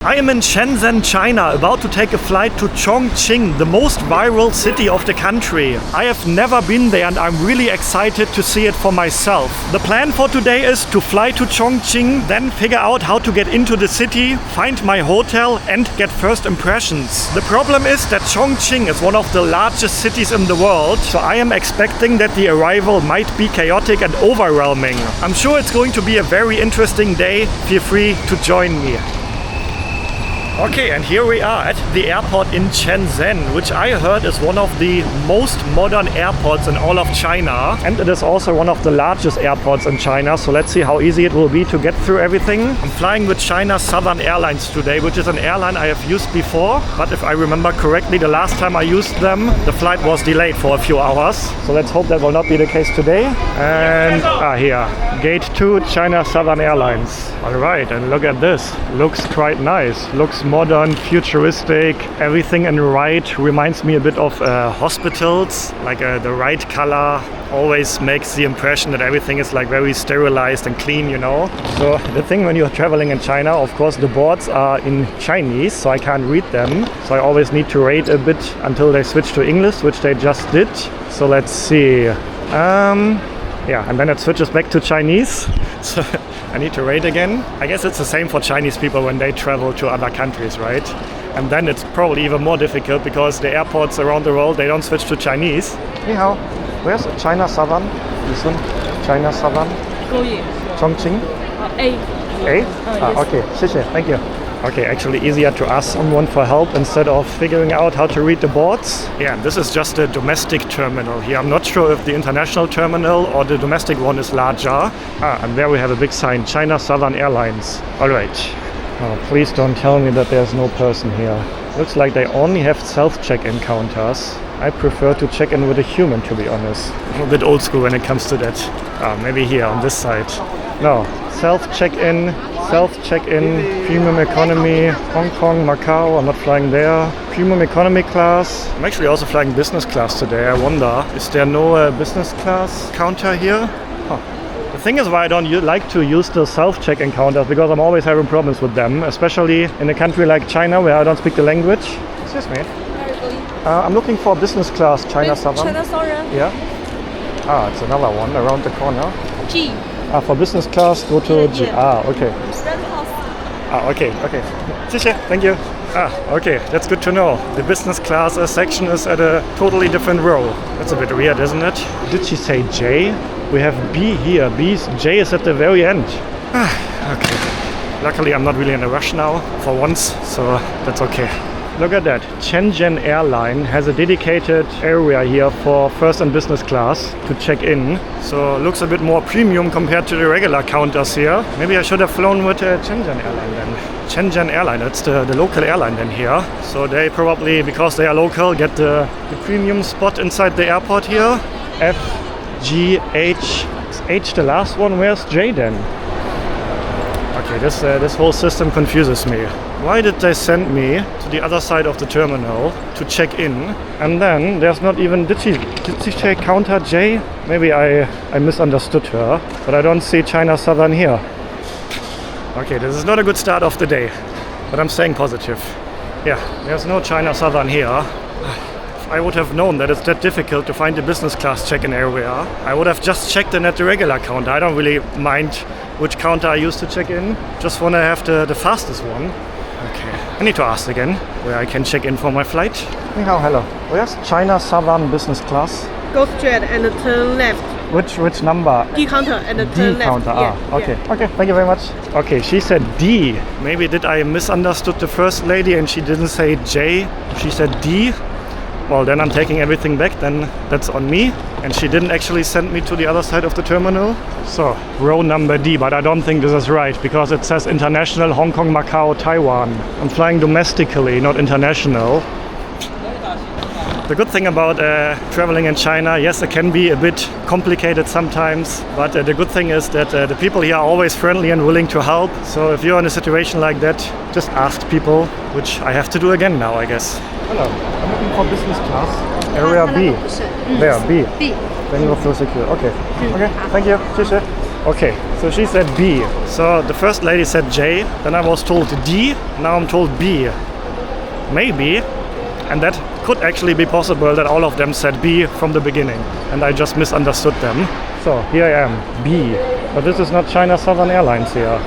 I am in Shenzhen, China, about to take a flight to Chongqing, the most viral city of the country. I have never been there and I'm really excited to see it for myself. The plan for today is to fly to Chongqing, then figure out how to get into the city, find my hotel and get first impressions. The problem is that Chongqing is one of the largest cities in the world, so I am expecting that the arrival might be chaotic and overwhelming. I'm sure it's going to be a very interesting day. Feel free to join me. Okay, and here we are at the airport in Shenzhen, which I heard is one of the most modern airports in all of China. And it is also one of the largest airports in China, so let's see how easy it will be to get through everything. I'm flying with China Southern Airlines today, which is an airline I have used before. But if I remember correctly, the last time I used them, the flight was delayed for a few hours. So let's hope that will not be the case today. And here, Gate 2, China Southern Airlines. Alright, and look at this. Looks quite nice. Looks modern, futuristic. Everything in white reminds me a bit of hospitals. Like the right color always makes the impression that everything is like very sterilized and clean, you know. So the thing when you're traveling in China, of course the boards are in Chinese, so I can't read them. So I always need to wait a bit until they switch to English, which they just did. So let's see. Yeah, and then it switches back to Chinese. So I need to wait again. I guess it's the same for Chinese people when they travel to other countries, right? And then it's probably even more difficult because the airports around the world, they don't switch to Chinese. Ni hao. Where's China Southern? This one? China Southern? Chongqing? A. A? Yes. Okay. 谢谢. Thank you. Okay, actually easier to ask someone for help instead of figuring out how to read the boards. Yeah, this is just a domestic terminal here. I'm not sure if the international terminal or the domestic one is larger. And there we have a big sign, China Southern Airlines. Alright. Oh, please don't tell me that there's no person here. Looks like they only have self-check-in counters. I prefer to check in with a human, to be honest. I'm a bit old school when it comes to that. Maybe here on this side. No, self-check-in, premium economy, Hong Kong, Macau, I'm not flying there. Premium economy class. I'm actually also flying business class today. I wonder, is there no business class counter here? The thing is why I don't like to use the self-check-in counters, because I'm always having problems with them, especially in a country like China where I don't speak the language. Excuse me. I'm looking for business class China Southern. China Southern? Yeah. It's another one around the corner. G. For business class, go to G. Okay. Okay. 谢谢. Thank you. Okay, that's good to know. The business class section is at a totally different row. That's a bit weird, isn't it? Did she say J? We have B here. J is at the very end. Okay. Luckily, I'm not really in a rush now for once, so that's okay. Look at that. Shenzhen Airline has a dedicated area here for first and business class to check in. So it looks a bit more premium compared to the regular counters here. Maybe I should have flown with Shenzhen Airline then. Shenzhen Airline, that's the local airline then here. So they probably, because they are local, get the premium spot inside the airport here. F, G, H. Is H the last one? Where's J then? Okay, this whole system confuses me. Why did they send me to the other side of the terminal to check in? And then there's not even, did she say counter J? Maybe I misunderstood her, but I don't see China Southern here. Okay, this is not a good start of the day, but I'm staying positive. Yeah, there's no China Southern here. If I would have known that it's that difficult to find a business class check-in area, I would have just checked in at the regular counter. I don't really mind which counter I use to check in. Just want to have the fastest one. Okay, I need to ask again where I can check in for my flight. Hello. Where's China Southern business class? Go straight and turn left. Which number? D counter and D turn left. counter. Okay. Okay, thank you very much. Okay, she said D. Maybe did I misunderstood the first lady and she didn't say J? She said D. Well, then I'm taking everything back, then that's on me. And she didn't actually send me to the other side of the terminal. So, row number D, but I don't think this is right because it says international, Hong Kong, Macau, Taiwan. I'm flying domestically, not international. The good thing about traveling in China, yes, it can be a bit complicated sometimes, but the good thing is that the people here are always friendly and willing to help. So if you're in a situation like that, just ask people, which I have to do again now, I guess. Hello, I'm looking for business class. Area B. There, B. Then go through secure. Okay. Okay, thank you. 谢谢. Okay, so she said B. So the first lady said J, then I was told D, now I'm told B. Maybe, and that could actually be possible that all of them said B from the beginning, and I just misunderstood them. So here I am, B. But this is not China Southern Airlines here.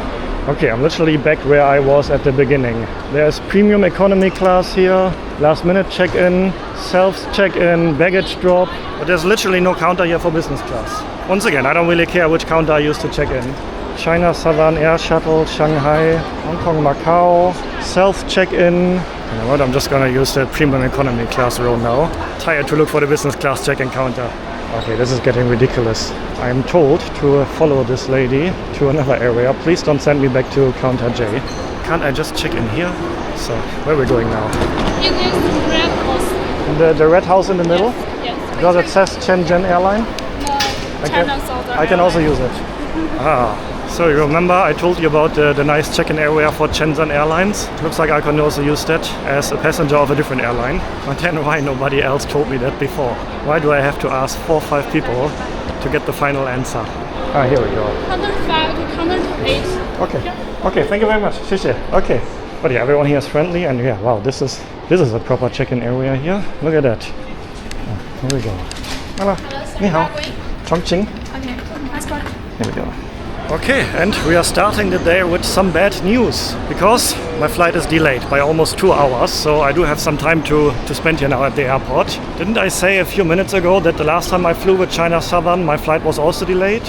Okay, I'm literally back where I was at the beginning. There's premium economy class here, last minute check-in, self-check-in, baggage drop. But there's literally no counter here for business class. Once again, I don't really care which counter I use to check in. China Southern Air Shuttle, Shanghai, Hong Kong, Macau, self-check-in. You know what, I'm just gonna use the premium economy class row now. Tired to look for the business class check-in counter. Okay, this is getting ridiculous. I am told to follow this lady to another area. Please don't send me back to counter J. Can't I just check in here? So, where are we going now? It is red house. The red house in the middle? Yes. Because it says Shenzhen Airline? China Southern I can also use it. So you remember I told you about the nice check-in area for Shenzhen Airlines? Looks like I can also use that as a passenger of a different airline. But then why nobody else told me that before? Why do I have to ask 4 or 5 people to get the final answer? Here we go. 105 to 108. Okay. Okay, thank you very much. 谢谢. Okay. But yeah, everyone here is friendly, and yeah, wow, this is a proper check-in area here. Look at that. Here we go. Hello. Ni hao. Chongqing. Okay, let's go. Here we go. Okay, and we are starting the day with some bad news, because my flight is delayed by almost 2 hours, so I do have some time to spend here now at the airport. Didn't I say a few minutes ago that the last time I flew with China Southern, my flight was also delayed?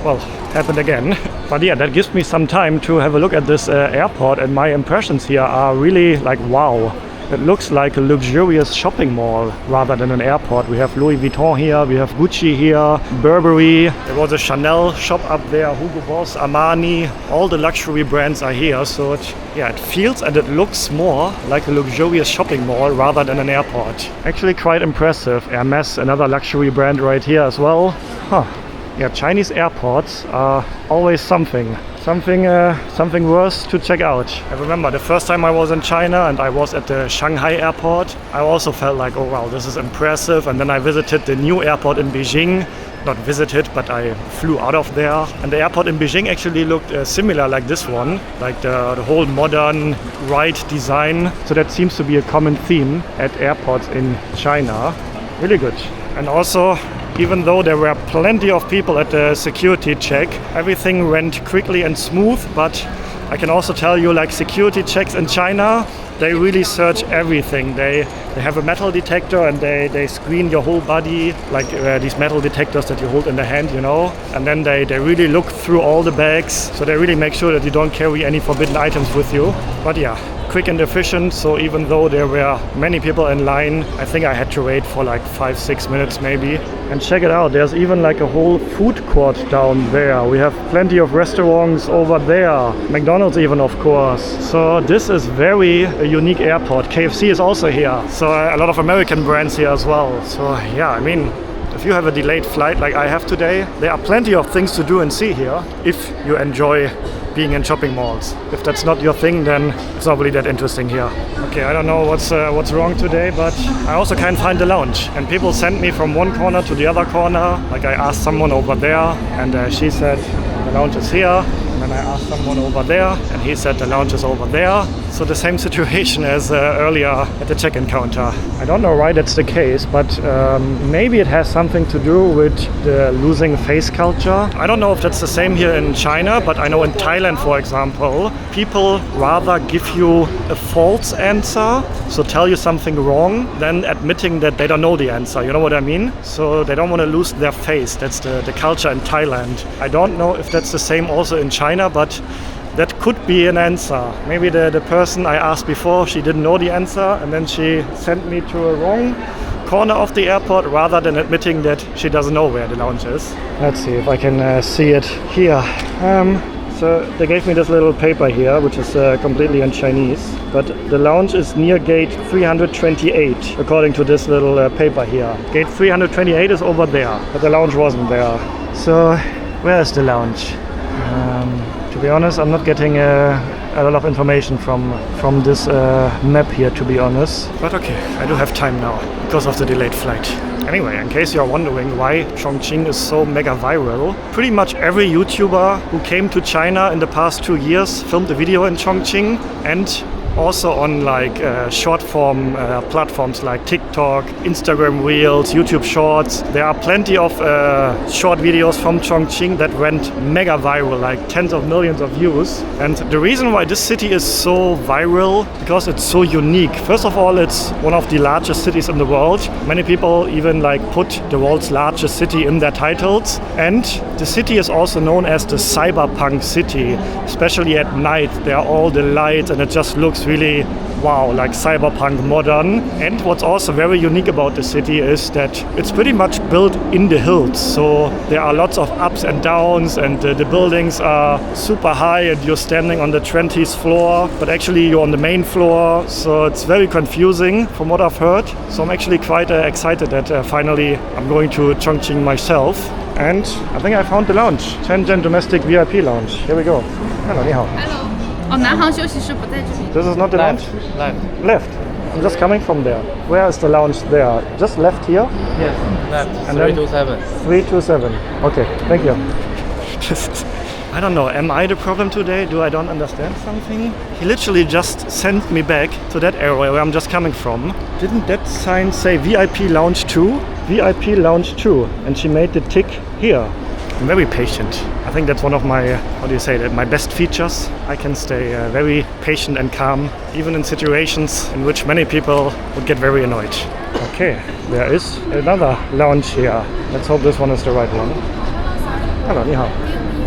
Well, happened again. But yeah, that gives me some time to have a look at this airport, and my impressions here are really like, wow. It looks like a luxurious shopping mall rather than an airport. We have Louis Vuitton here, we have Gucci here, Burberry. There was a Chanel shop up there, Hugo Boss, Armani. All the luxury brands are here. So it feels and it looks more like a luxurious shopping mall rather than an airport. Actually quite impressive. Hermes, another luxury brand right here as well. Yeah, Chinese airports are always something worth to check out. I remember the first time I was in China and I was at the Shanghai airport, I also felt like, oh wow, this is impressive. And then I visited the new airport in Beijing. Not visited, but I flew out of there. And the airport in Beijing actually looked similar like this one, like the whole modern right design. So that seems to be a common theme at airports in China. Really good. And also, even though there were plenty of people at the security check, everything went quickly and smooth. But I can also tell you, like, security checks in China, they really search everything. They have a metal detector and they screen your whole body, like these metal detectors that you hold in the hand, you know. And then they really look through all the bags. So they really make sure that you don't carry any forbidden items with you. But yeah, quick and efficient. So even though there were many people in line, I think I had to wait for like 5-6 minutes maybe. And check it out, there's even like a whole food court down there. We have plenty of restaurants over there. McDonald's even, of course. So this is very a unique airport. KFC is also here. So a lot of American brands here as well. So yeah, I mean, if you have a delayed flight like I have today, there are plenty of things to do and see here if you enjoy being in shopping malls. If that's not your thing, then it's not really that interesting here. Okay, I don't know what's wrong today, but I also can't find the lounge. And people sent me from one corner to the other corner. Like I asked someone over there, and she said the lounge is here. And then I asked someone over there, and he said the lounge is over there. So the same situation as earlier at the check-in counter. I don't know why that's the case, but maybe it has something to do with the losing face culture. I don't know if that's the same here in China, but I know in Thailand, for example, people rather give you a false answer, so tell you something wrong, than admitting that they don't know the answer. You know what I mean? So they don't want to lose their face. That's the culture in Thailand. I don't know if that's the same also in China, but that could be an answer. Maybe the person I asked before, she didn't know the answer, and then she sent me to a wrong corner of the airport rather than admitting that she doesn't know where the lounge is. Let's see if I can see it here. So they gave me this little paper here, which is completely in Chinese, but the lounge is near gate 328, according to this little paper here. Gate 328 is over there, but the lounge wasn't there. So where is the lounge? To be honest, I'm not getting a a lot of information from this map here, to be honest. But okay, I do have time now because of the delayed flight. Anyway, in case you're wondering why Chongqing is so mega viral, pretty much every YouTuber who came to China in the past 2 years filmed a video in Chongqing, and also on like short form platforms like TikTok, Instagram Reels, YouTube Shorts. There are plenty of short videos from Chongqing that went mega viral, like tens of millions of views. And the reason why this city is so viral, because it's so unique. First of all, it's one of the largest cities in the world. Many people even like put the world's largest city in their titles. And the city is also known as the Cyberpunk city, especially at night. There are all the lights and it just looks really wow, like cyberpunk modern. And what's also very unique about the city is that it's pretty much built in the hills. So there are lots of ups and downs, and the buildings are super high and you're standing on the 20th floor, but actually you're on the main floor. So it's very confusing from what I've heard. So I'm actually quite excited that finally I'm going to Chongqing myself. And I think I found the lounge, Shenzhen Domestic VIP Lounge. Here we go. Hello, 你好. Hello. 哦，南航休息室不在这里。 This is not the lounge? Left. I'm just coming from there. Where is the lounge there? Just left here? Yes, left. And 327. 327. Okay, thank you. I don't know, am I the problem today? Do I don't understand something? He literally just sent me back to that area where I'm just coming from. Didn't that sign say VIP Lounge 2? VIP Lounge 2. And she made the tick here. I'm very patient. I think that's one of my, how do you say that, my best features. I can stay very patient and calm, even in situations in which many people would get very annoyed. Okay, there is another lounge here. Let's hope this one is the right one. Hello, 你好.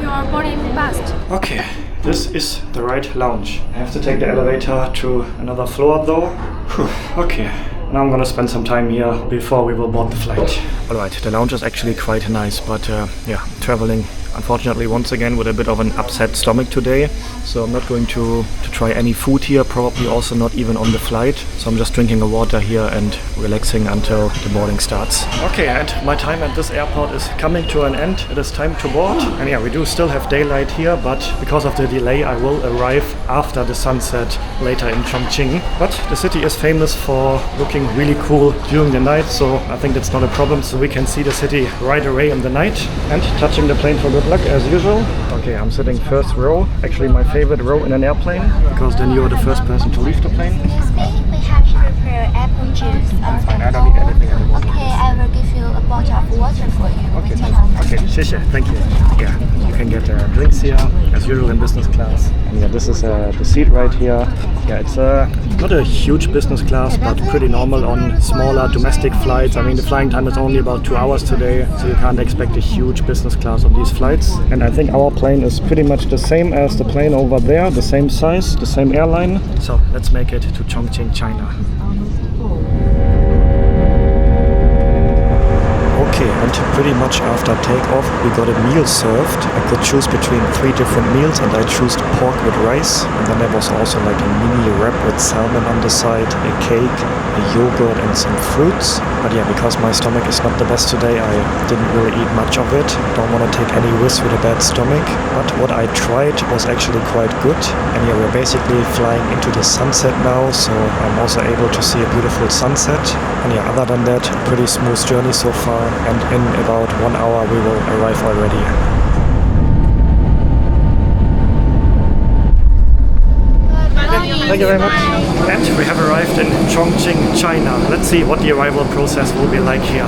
Your boarding fast. Okay, this is the right lounge. I have to take the elevator to another floor though. Whew, okay. Now I'm gonna spend some time here before we will board the flight. Alright, the lounge is actually quite nice, but yeah, traveling unfortunately once again with a bit of an upset stomach today. So I'm not going to try any food here, probably also not even on the flight. So I'm just drinking a water here and relaxing until the boarding starts. Okay, and my time at this airport is coming to an end. It is time to board. And yeah, we do still have daylight here, but because of the delay I will arrive after the sunset later in Chongqing. But the city is famous for looking really cool during the night, so I think that's not a problem. So we can see the city right away in the night. And touching the plane for good luck as usual. Okay, I'm sitting first row, actually my favorite row in an airplane, because then you're the first person to leave the plane. Excuse me, we have prepared apple juice. I don't need anything at the moment. Okay, I will give you a bottle of water for you. Okay, Take on. okay, 谢谢, thank you. Yeah, you can get drinks here, as usual in business class. And yeah, this is the seat right here. Yeah, it's not a huge business class, but pretty normal on smaller domestic flights. I mean, the flying time is only about 2 hours today, so you can't expect a huge business class on these flights. And I think our plane is pretty much the same as the plane over there, the same size, the same airline. So let's make it to Chongqing, China. Okay, and pretty much after takeoff we got a meal served. I could choose between 3 different meals and I chose pork with rice, and then there was also like a mini wrap with salmon on the side, a cake, a yogurt and some fruits. But yeah, because my stomach is not the best today, I didn't really eat much of it. Don't want to take any risk with a bad stomach, but what I tried was actually quite good. And yeah, we're basically flying into the sunset now, so I'm also able to see a beautiful sunset. And yeah, other than that, pretty smooth journey so far, and in about 1 hour we will arrive already. Thank you very much. And we have arrived in Chongqing, China. Let's see what the arrival process will be like here.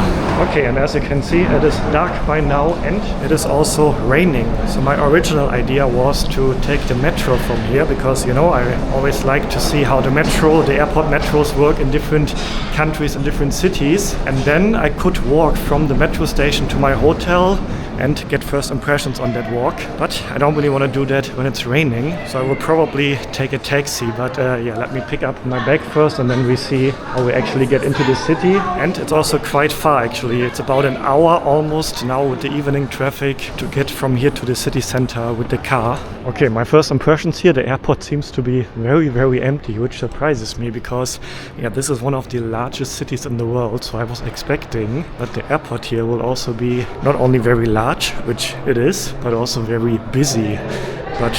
Okay, and as you can see, it is dark by now and it is also raining. So my original idea was to take the metro from here because, you know, I always like to see how the airport metros work in different countries and different cities. And then I could walk from the metro station to my hotel and get first impressions on that walk. But I don't really want to do that when it's raining, so I will probably take a taxi. But yeah, let me pick up my bag first and then we see how we actually get into the city. And it's also quite far actually. It's about an hour almost now with the evening traffic to get from here to the city center with the car. Okay, my first impressions here, the airport seems to be very, very empty, which surprises me because yeah, this is one of the largest cities in the world. So I was expecting that the airport here will also be not only very large, which it is, but also very busy. But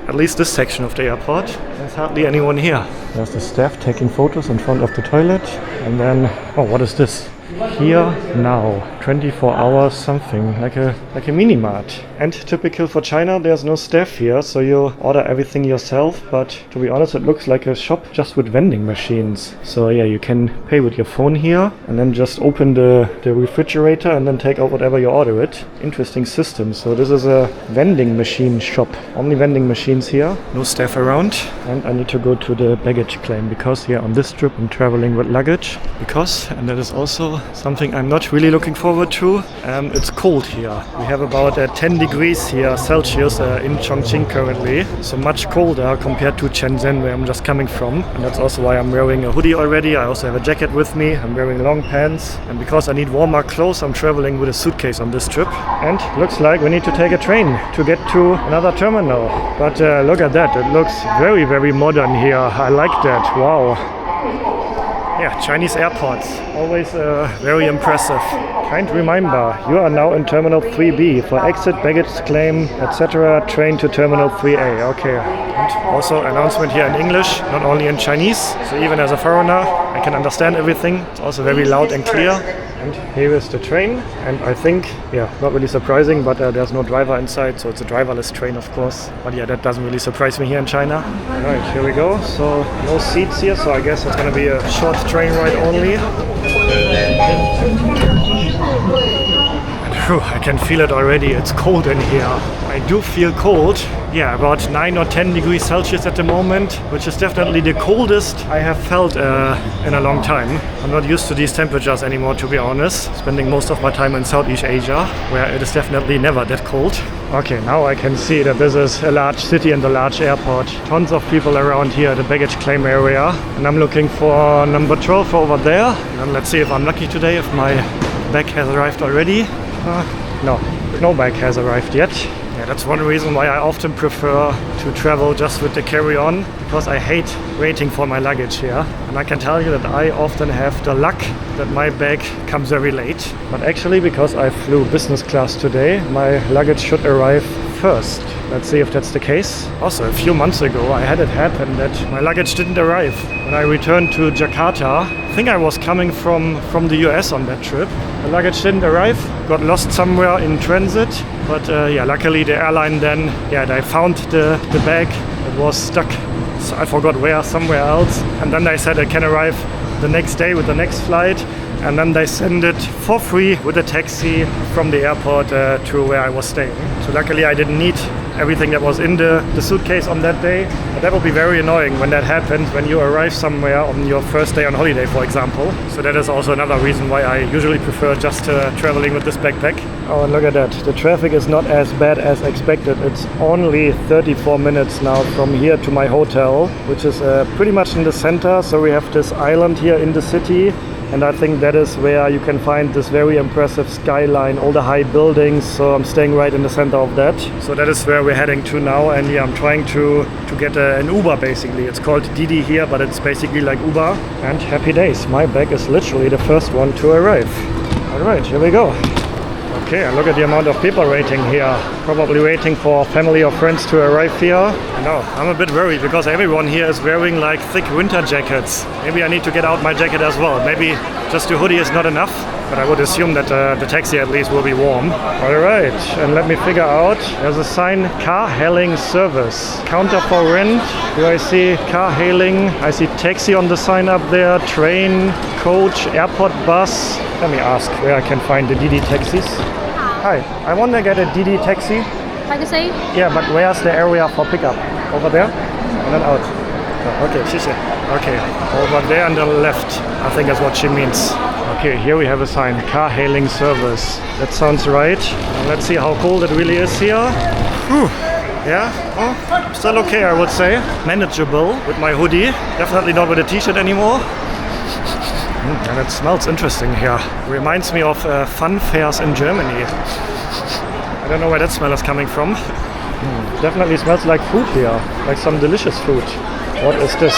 at least this section of the airport. There's hardly anyone here. There's the staff taking photos in front of the toilet. And then, oh, what is this? Here now, 24 hours something, like a mini mart. And typical for China, there's no staff here, so you order everything yourself. But to be honest, it looks like a shop just with vending machines. So yeah, you can pay with your phone here and then just open the refrigerator and then take out whatever you order it. Interesting system. So this is a vending machine shop. Only vending machines here, no staff around. And I need to go to the baggage claim because here on this trip I'm traveling with luggage. Because, and that is also something I'm not really looking forward to. It's cold here. We have about 10 degrees here Celsius in Chongqing currently. So much colder compared to Shenzhen where I'm just coming from. And that's also why I'm wearing a hoodie already. I also have a jacket with me. I'm wearing long pants. And because I need warmer clothes, I'm traveling with a suitcase on this trip. And looks like we need to take a train to get to another terminal. But look at that. It looks very, very modern here. I like that. Wow. Yeah, Chinese airports, always very impressive. Kind reminder, you are now in Terminal 3B for exit, baggage claim, etc. Train to Terminal 3A. Okay. And also announcement here in English, not only in Chinese. So even as a foreigner, I can understand everything. It's also very loud and clear. And here is the train. And I think, yeah, not really surprising, but there's no driver inside, so it's a driverless train, of course. But yeah, that doesn't really surprise me here in China. Alright, here we go. So no seats here, so I guess it's going to be a short train ride only. And whew, I can feel it already. It's cold in here. I do feel cold. Yeah, about 9 or 10 degrees Celsius at the moment, which is definitely the coldest I have felt in a long time. I'm not used to these temperatures anymore, to be honest. Spending most of my time in Southeast Asia, where it is definitely never that cold. Okay, now I can see that this is a large city and a large airport. Tons of people around here at the baggage claim area. And I'm looking for number 12 over there. And let's see if I'm lucky today, if my bag has arrived already. No bag has arrived yet. Yeah, that's one reason why I often prefer to travel just with the carry-on, because I hate waiting for my luggage here. And I can tell you that I often have the luck that my bag comes very late. But actually, because I flew business class today, my luggage should arrive first. Let's see if that's the case. Also, a few months ago, I had it happen that my luggage didn't arrive. When I returned to Jakarta, I think I was coming from the US on that trip. The luggage didn't arrive, got lost somewhere in transit. But yeah, luckily the airline then, yeah, they found the bag. It was stuck, so I forgot where, somewhere else. And then they said it can arrive the next day with the next flight. And then they send it for free with a taxi from the airport to where I was staying. So luckily I didn't need everything that was in the suitcase on that day. But that would be very annoying when that happens, when you arrive somewhere on your first day on holiday, for example. So that is also another reason why I usually prefer just traveling with this backpack. Oh, and look at that. The traffic is not as bad as expected. It's only 34 minutes now from here to my hotel, which is pretty much in the center. So we have this island here in the city. And I think that is where you can find this very impressive skyline, all the high buildings. So I'm staying right in the center of that. So that is where we're heading to now. And yeah, I'm trying to get an Uber basically. It's called Didi here, but it's basically like Uber. And happy days. My bag is literally the first one to arrive. All right, here we go. Okay, and look at the amount of people waiting here. Probably waiting for family or friends to arrive here. No, I'm a bit worried because everyone here is wearing like thick winter jackets. Maybe I need to get out my jacket as well. Maybe just a hoodie is not enough, but I would assume that the taxi at least will be warm. All right, and let me figure out. There's a sign, car hailing service. Counter for rent. Do I see car hailing? I see taxi on the sign up there. Train, coach, airport bus. Let me ask where I can find the Didi taxis. Hi, I want to get a Didi taxi. Taxi? Yeah, but where's the area for pickup? Over there? And then out. Oh, okay, 谢谢. Okay, over there on the left. I think that's what she means. Okay, here we have a sign, car hailing service. That sounds right. Let's see how cold it really is here. Whew. Yeah, oh, still okay, I would say. Manageable with my hoodie. Definitely not with a t-shirt anymore. And it smells interesting here. Reminds me of fun fairs in Germany. I don't know where that smell is coming from. Definitely smells like food here, like some delicious food. What is this?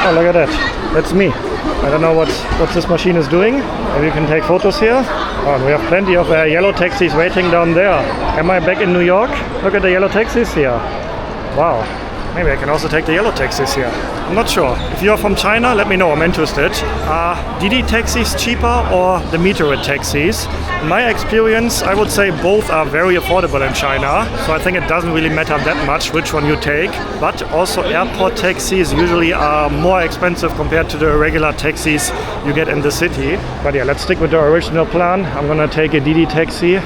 Oh, look at that. That's me. I don't know what this machine is doing. Maybe you can take photos here. Oh, and we have plenty of yellow taxis waiting down there. Am I back in New York? Look at the yellow taxis here. Wow. Maybe I can also take the yellow taxis here. I'm not sure. If you're from China, let me know, I'm interested. Are Didi taxis cheaper or the metered taxis? In my experience, I would say both are very affordable in China. So I think it doesn't really matter that much which one you take. But also airport taxis usually are more expensive compared to the regular taxis you get in the city. But yeah, let's stick with the original plan. I'm gonna take a Didi taxi.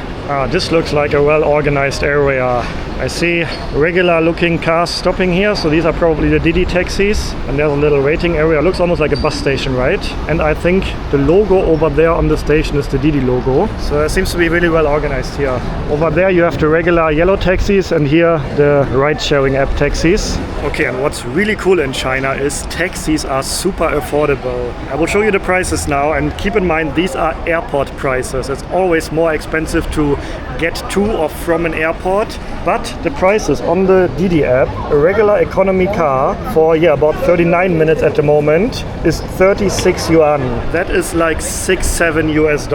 This looks like a well-organized area. I see regular looking cars stopping here, so these are probably the Didi taxis. And there's a little waiting area. It looks almost like a bus station, right? And I think the logo over there on the station is the Didi logo. So it seems to be really well organized here. Over there you have the regular yellow taxis and here the ride-sharing app taxis. Okay, and what's really cool in China is taxis are super affordable. I will show you the prices now, and keep in mind these are airport prices. It's always more expensive to get to or from an airport, but the prices on the Didi app, a regular economy car for about 39 minutes at the moment is 36 yuan. That is like $6-7 US.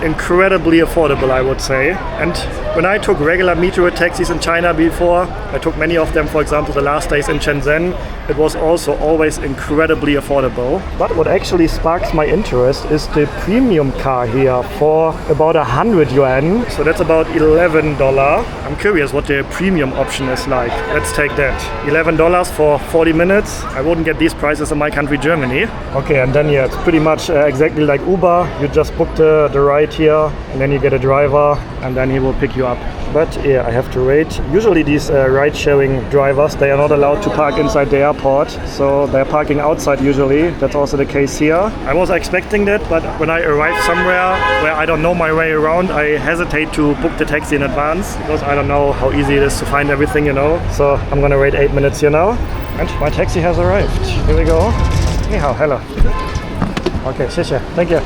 Incredibly affordable, I would say. And when I took regular metered taxis in China before, I took many of them, for example, the last days in Shenzhen, it was also always incredibly affordable. But what actually sparks my interest is the premium car here for about 100 yuan. So that's about $11. I'm curious what the premium option is like. Let's take that. $11 for 40 minutes. I wouldn't get these prices in my country, Germany. Okay, and then it's pretty much exactly like Uber. You just book the ride here, and then you get a driver, and then he will pick you up. But yeah, I have to wait. Usually these ride-sharing drivers, they are not allowed to park inside the airport, so they're parking outside usually. That's also the case here. I was expecting that, but when I arrive somewhere where I don't know my way around, I hesitate to book the taxi in advance because I don't know how easy it is to find everything, So I'm gonna wait 8 minutes here now. And my taxi has arrived. Here we go. Anyhow, hello. Okay, 谢谢. Thank you.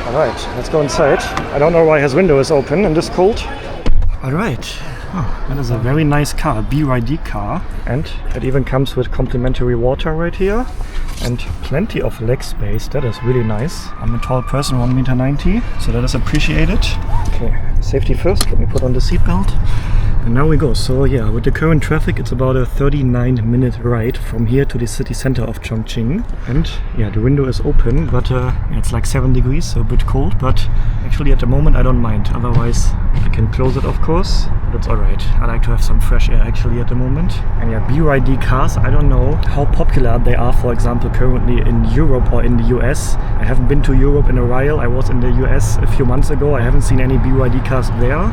Alright, let's go inside. I don't know why his window is open in this cold. Alright, that is a very nice car, a BYD car. And it even comes with complimentary water right here. And plenty of leg space, that is really nice. I'm a tall person, 1.90 m, so that is appreciated. Okay, safety first, let me put on the seatbelt. And now we go. So yeah, with the current traffic, it's about a 39-minute ride from here to the city center of Chongqing. And yeah, the window is open, but it's like 7 degrees, so a bit cold. But actually at the moment I don't mind. Otherwise I can close it, of course. That's alright. I like to have some fresh air actually at the moment. And yeah, BYD cars, I don't know how popular they are, for example, currently in Europe or in the US. I haven't been to Europe in a while. I was in the US a few months ago. I haven't seen any BYD cars there.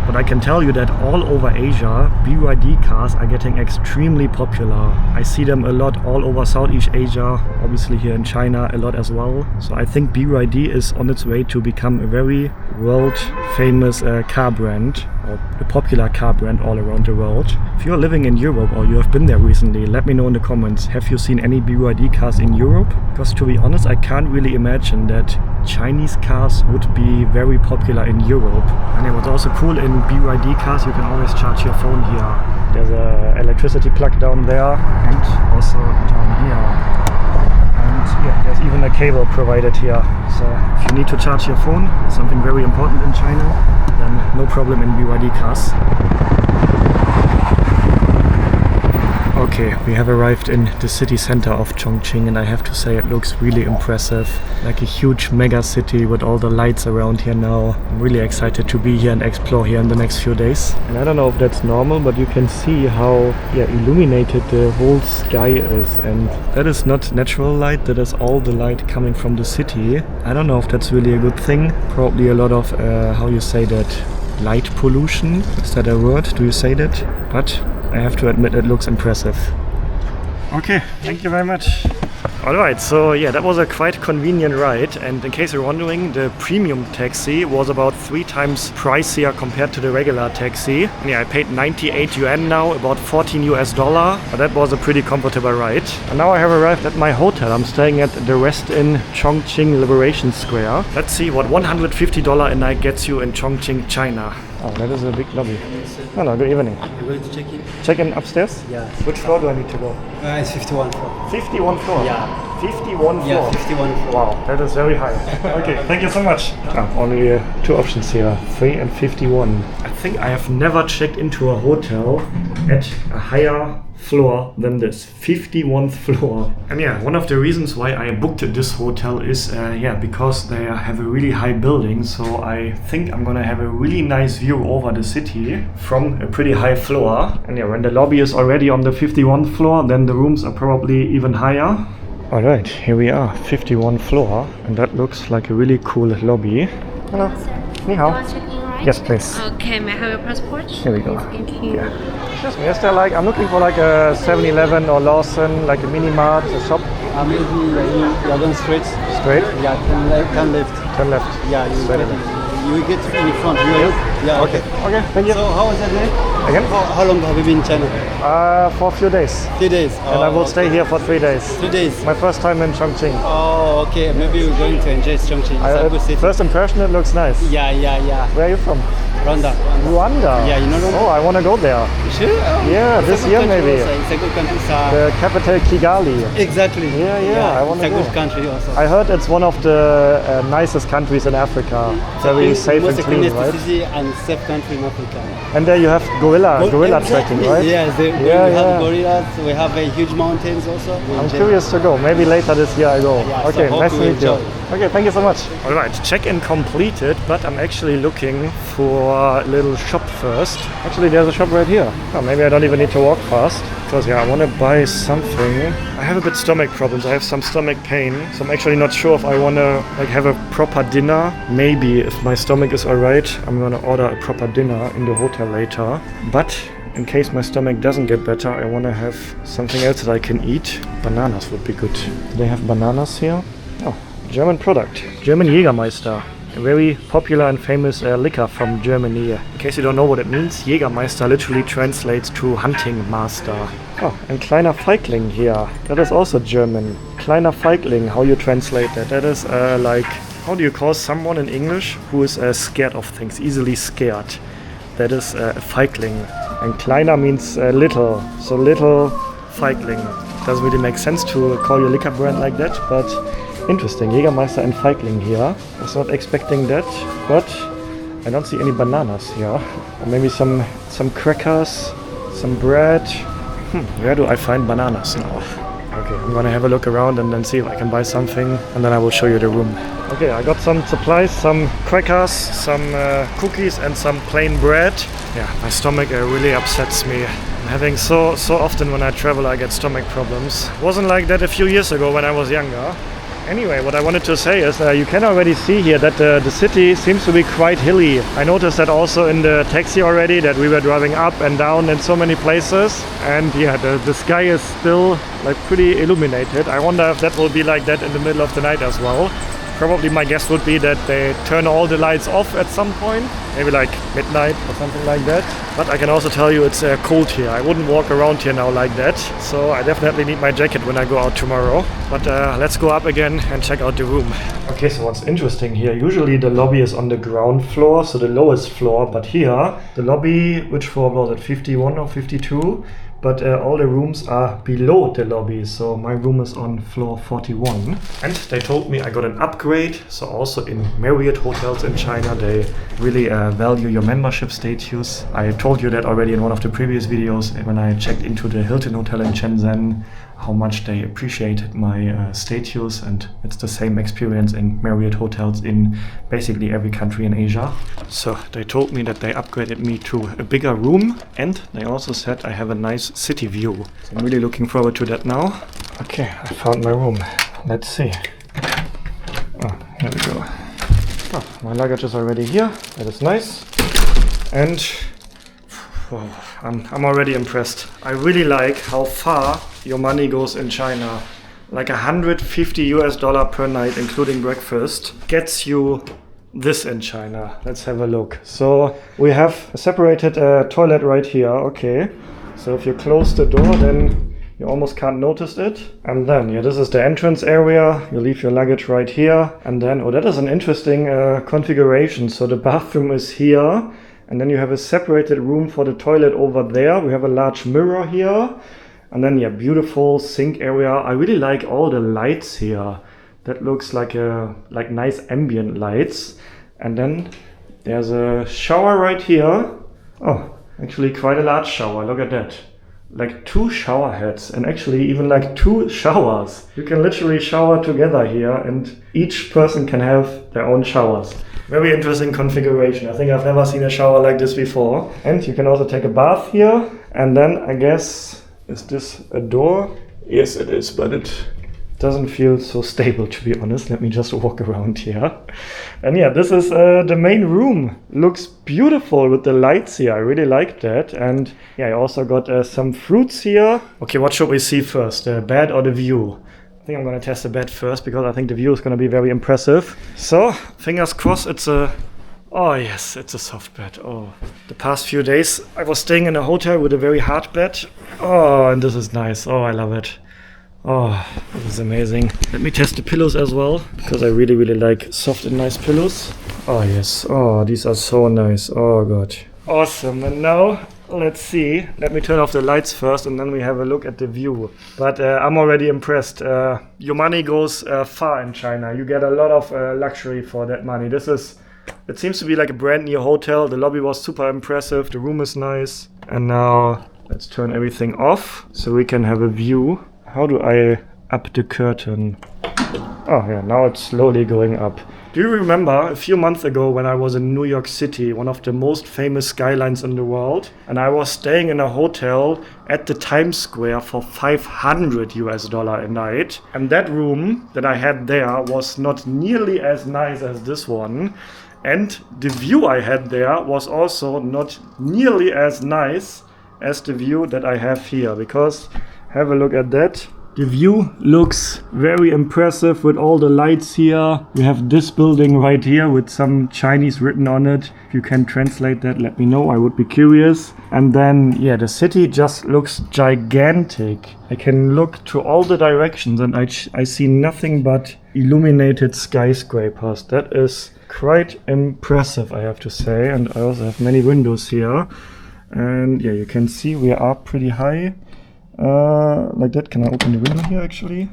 But I can tell you that all over Asia, BYD cars are getting extremely popular. I see them a lot all over Southeast Asia, obviously here in China a lot as well. So I think BYD is on its way to become a very world famous car brand, or a popular car brand all around the world. If you're living in Europe or you have been there recently, let me know in the comments. Have you seen any BYD cars in Europe? Because to be honest, I can't really imagine that Chinese cars would be very popular in Europe. And what's also cool in BYD cars, you can always charge your phone here. There's a electricity plug down there and also down here. And yeah, there's even a cable provided here. So if you need to charge your phone, something very important in China, then no problem in BYD cars. Okay, we have arrived in the city center of Chongqing, and I have to say it looks really impressive. Like a huge mega city with all the lights around here now. I'm really excited to be here and explore here in the next few days. And I don't know if that's normal, but you can see how illuminated the whole sky is. And that is not natural light, that is all the light coming from the city. I don't know if that's really a good thing. Probably a lot of, how you say that, light pollution. Is that a word? Do you say that? But I have to admit it looks impressive. Okay, thank you very much. Alright, so yeah, that was a quite convenient ride, and in case you're wondering, the premium taxi was about 3 times pricier compared to the regular taxi. And yeah, I paid 98 yuan now, about $14 US, but that was a pretty comfortable ride. And now I have arrived at my hotel. I'm staying at the Rest Inn Chongqing Liberation Square. Let's see what $150 a night gets you in Chongqing, China. Oh, that is a big lobby. Hello, good evening. You're going to check in? Check in upstairs? Yeah. Which floor do I need to go? It's 51 floor. 51 floor? Yeah. 51 floor? Yeah, 51 floor. Wow, that is very high. Okay, thank you so much. Only 2 options here, 3 and 51. I think I have never checked into a hotel at a higher floor than this, 51th floor. And yeah, one of the reasons why I booked this hotel is because they have a really high building, so I think I'm gonna have a really nice view over the city from a pretty high floor. And yeah, when the lobby is already on the 51st floor, then the rooms are probably even higher. Alright, here we are, 51st floor, and that looks like a really cool lobby. Hello. Ni hao. Yes, please. Okay, may I have your passport? Here we go. Thank you. Yeah. Excuse me, is there like, I'm looking for like a 7-Eleven or Lawson, like a mini mart, a shop? Maybe you're going straight. Straight? Yeah, turn left. Turn left. Yeah, you get in the front. Yeah, Okay. Okay, thank you. So how was that day? Again? How long have you been in China? For a few days. 3 days. And I will stay here for 3 days. 3 days. My first time in Chongqing. Oh, okay. Maybe we're going to enjoy Chongqing. It's a good city. First impression, it looks nice. Yeah. Where are you from? Rwanda. Rwanda? Yeah, you know Rwanda? Oh, I want to go there. Sure? Yeah, It's a this good year country maybe. also. It's a good country. The capital Kigali. Exactly. Yeah, I wanna It's a go. good country also. I heard it's one of the nicest countries in Africa. Very safe and clean, Most right? city and safe country in Africa. And there you have gorilla Exactly. trekking, right? Yes, we have gorillas. We have huge mountains also. I'm curious to go. Maybe later this year I go. Yeah, Okay, so nice hope to you meet you. enjoy. Okay, thank you so much. Alright, check-in completed, but I'm actually looking for a little shop first. Actually, there's a shop right here. Oh, maybe I don't even need to walk fast. Because I want to buy something. I have a bit stomach problems. I have some stomach pain. So I'm actually not sure if I want to have a proper dinner. Maybe if my stomach is alright, I'm going to order a proper dinner in the hotel later. But in case my stomach doesn't get better, I want to have something else that I can eat. Bananas would be good. Do they have bananas here? Oh, German product. German Jägermeister. A very popular and famous liquor from Germany. In case you don't know what it means, Jägermeister literally translates to hunting master. Oh, and Kleiner Feigling here. That is also German. Kleiner Feigling, how you translate that? That is like, how do you call someone in English who is scared of things, easily scared? That is a Feigling. And Kleiner means little, so little Feigling. Doesn't really make sense to call your liquor brand like that, but interesting. Jägermeister and Feigling here. I was not expecting that, but I don't see any bananas here. Or maybe some crackers, some bread. Where do I find bananas now? Okay, I'm gonna have a look around and then see if I can buy something, and then I will show you the room. Okay, I got some supplies, some crackers, some cookies and some plain bread. Yeah, my stomach really upsets me. I'm having so often when I travel I get stomach problems. Wasn't like that a few years ago when I was younger. Anyway, what I wanted to say is you can already see here that the city seems to be quite hilly. I noticed that also in the taxi already, that we were driving up and down in so many places. And yeah, the sky is still like pretty illuminated. I wonder if that will be like that in the middle of the night as well. Probably my guess would be that they turn all the lights off at some point, maybe like midnight or something like that. But I can also tell you it's cold here. I wouldn't walk around here now like that, so I definitely need my jacket when I go out tomorrow. But let's go up again and check out the room. Okay, so what's interesting here, usually the lobby is on the ground floor, so the lowest floor, but here the lobby, which floor was it, 51 or 52? But all the rooms are below the lobby, so my room is on floor 41. And they told me I got an upgrade, so also in Marriott hotels in China, they really value your membership status. I told you that already in one of the previous videos when I checked into the Hilton Hotel in Shenzhen, how much they appreciated my status, and it's the same experience in Marriott hotels in basically every country in Asia. So they told me that they upgraded me to a bigger room, and they also said I have a nice city view. So I'm really looking forward to that now. Okay, I found my room. Let's see. Oh, here we go. Oh, my luggage is already here. That is nice. And I'm already impressed. I really like how far your money goes in China. Like $150 per night, including breakfast, gets you this in China. Let's have a look. So we have a separated toilet right here. Okay. So if you close the door, then you almost can't notice it. And then, yeah, this is the entrance area. You leave your luggage right here. And then, oh, that is an interesting configuration. So the bathroom is here. And then you have a separated room for the toilet over there. We have a large mirror here. And then, yeah, beautiful sink area. I really like all the lights here. That looks like nice ambient lights. And then there's a shower right here. Oh, Actually quite a large shower, look at that. Like 2 shower heads and actually even like 2 showers. You can literally shower together here and each person can have their own showers. Very interesting configuration. I think I've never seen a shower like this before. And you can also take a bath here. And then I guess, is this a door? Yes it is, but it doesn't feel so stable, to be honest. Let me just walk around here. And yeah, this is the main room. Looks beautiful with the lights here. I really like that. And yeah, I also got some fruits here. Okay, what should we see first? The bed or the view? I think I'm gonna test the bed first because I think the view is gonna be very impressive. So, fingers crossed it's a... Oh yes, it's a soft bed. Oh, the past few days I was staying in a hotel with a very hard bed. Oh, and this is nice. Oh, I love it. Oh, this is amazing. Let me test the pillows as well, because I really, really like soft and nice pillows. Oh yes, oh, these are so nice. Oh god. Awesome, and now, let's see. Let me turn off the lights first and then we have a look at the view. But I'm already impressed. Your money goes far in China. You get a lot of luxury for that money. It seems to be like a brand new hotel. The lobby was super impressive. The room is nice. And now, let's turn everything off so we can have a view. How do I up the curtain? Oh yeah, now it's slowly going up. Do you remember a few months ago when I was in New York City, one of the most famous skylines in the world, and I was staying in a hotel at the Times Square for $500 a night, and that room that I had there was not nearly as nice as this one, and the view I had there was also not nearly as nice as the view that I have here, because have a look at that. The view looks very impressive with all the lights here. We have this building right here with some Chinese written on it. If you can translate that, let me know. I would be curious. And then, yeah, the city just looks gigantic. I can look to all the directions and I see nothing but illuminated skyscrapers. That is quite impressive, I have to say. And I also have many windows here. And yeah, you can see we are pretty high. Like that. Can I open the window here actually?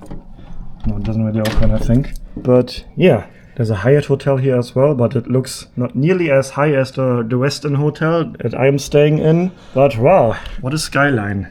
No, it doesn't really open, I think. But yeah, there's a Hyatt hotel here as well, but it looks not nearly as high as the Westin hotel that I am staying in. But wow, what a skyline.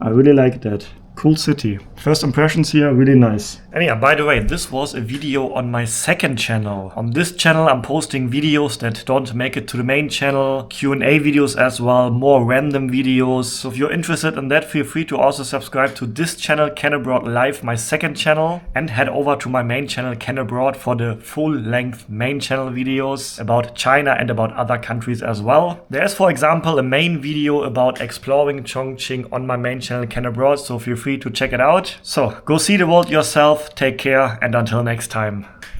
I really like that. Cool city. First impressions here, really nice. And yeah, by the way, this was a video on my second channel. On this channel, I'm posting videos that don't make it to the main channel, Q&A videos as well, more random videos. So if you're interested in that, feel free to also subscribe to this channel, Ken Abroad Live, my second channel, and head over to my main channel, Ken Abroad, for the full-length main channel videos about China and about other countries as well. There's, for example, a main video about exploring Chongqing on my main channel, Ken Abroad, so feel free to check it out. So go see the world yourself, take care, and until next time.